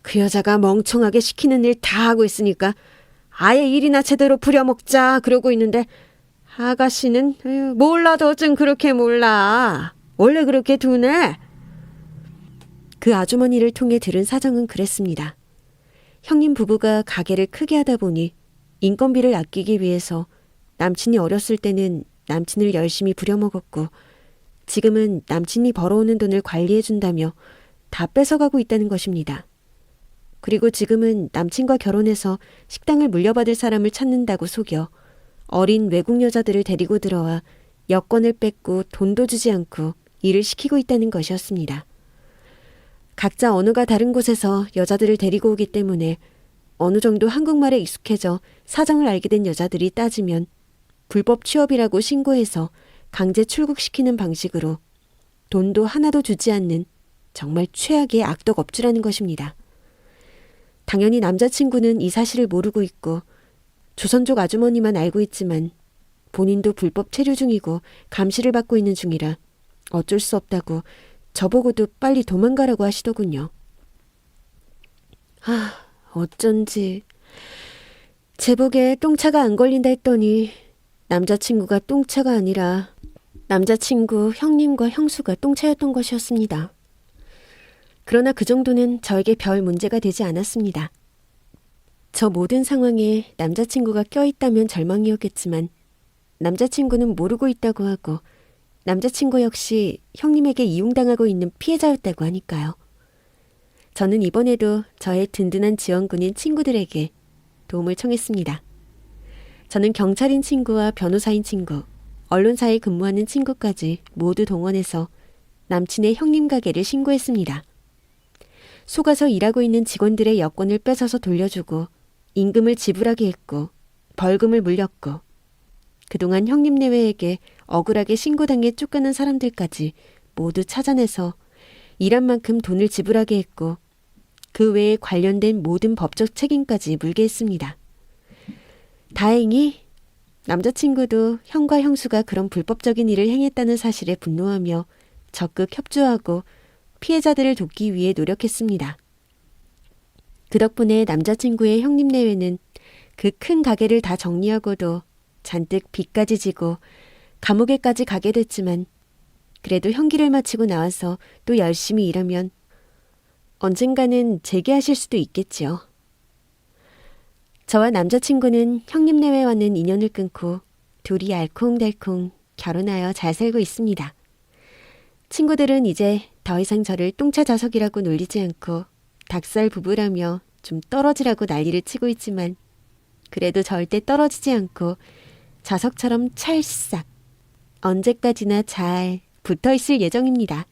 그 여자가 멍청하게 시키는 일 다 하고 있으니까 아예 일이나 제대로 부려먹자 그러고 있는데 아가씨는 몰라도 어쩜 그렇게 몰라. 원래 그렇게 두네. 그 아주머니를 통해 들은 사정은 그랬습니다. 형님 부부가 가게를 크게 하다 보니 인건비를 아끼기 위해서 남친이 어렸을 때는 남친을 열심히 부려먹었고 지금은 남친이 벌어오는 돈을 관리해준다며 다 뺏어가고 있다는 것입니다. 그리고 지금은 남친과 결혼해서 식당을 물려받을 사람을 찾는다고 속여 어린 외국 여자들을 데리고 들어와 여권을 뺏고 돈도 주지 않고 일을 시키고 있다는 것이었습니다. 각자 언어가 다른 곳에서 여자들을 데리고 오기 때문에 어느 정도 한국말에 익숙해져 사정을 알게 된 여자들이 따지면 불법 취업이라고 신고해서 강제 출국시키는 방식으로 돈도 하나도 주지 않는 정말 최악의 악덕 업주라는 것입니다. 당연히 남자친구는 이 사실을 모르고 있고 조선족 아주머니만 알고 있지만 본인도 불법 체류 중이고 감시를 받고 있는 중이라 어쩔 수 없다고 저보고도 빨리 도망가라고 하시더군요. 어쩐지 제복에 똥차가 안 걸린다 했더니 남자친구가 똥차가 아니라 남자친구 형님과 형수가 똥차였던 것이었습니다. 그러나 그 정도는 저에게 별 문제가 되지 않았습니다. 저 모든 상황에 남자친구가 껴있다면 절망이었겠지만 남자친구는 모르고 있다고 하고 남자친구 역시 형님에게 이용당하고 있는 피해자였다고 하니까요. 저는 이번에도 저의 든든한 지원군인 친구들에게 도움을 청했습니다. 저는 경찰인 친구와 변호사인 친구, 언론사에 근무하는 친구까지 모두 동원해서 남친의 형님 가게를 신고했습니다. 속아서 일하고 있는 직원들의 여권을 뺏어서 돌려주고 임금을 지불하게 했고 벌금을 물렸고 그동안 형님 내외에게 억울하게 신고당해 쫓겨난 사람들까지 모두 찾아내서 일한 만큼 돈을 지불하게 했고 그 외에 관련된 모든 법적 책임까지 물게 했습니다. 다행히 남자친구도 형과 형수가 그런 불법적인 일을 행했다는 사실에 분노하며 적극 협조하고 피해자들을 돕기 위해 노력했습니다. 그 덕분에 남자친구의 형님 내외는 그 큰 가게를 다 정리하고도 잔뜩 빚까지 지고 감옥에까지 가게 됐지만 그래도 형기를 마치고 나와서 또 열심히 일하면 언젠가는 재개하실 수도 있겠지요. 저와 남자친구는 형님 내외와는 인연을 끊고 둘이 알콩달콩 결혼하여 잘 살고 있습니다. 친구들은 이제 더 이상 저를 똥차 자석이라고 놀리지 않고 닭살 부부라며 좀 떨어지라고 난리를 치고 있지만 그래도 절대 떨어지지 않고 자석처럼 찰싹 언제까지나 잘 붙어 있을 예정입니다.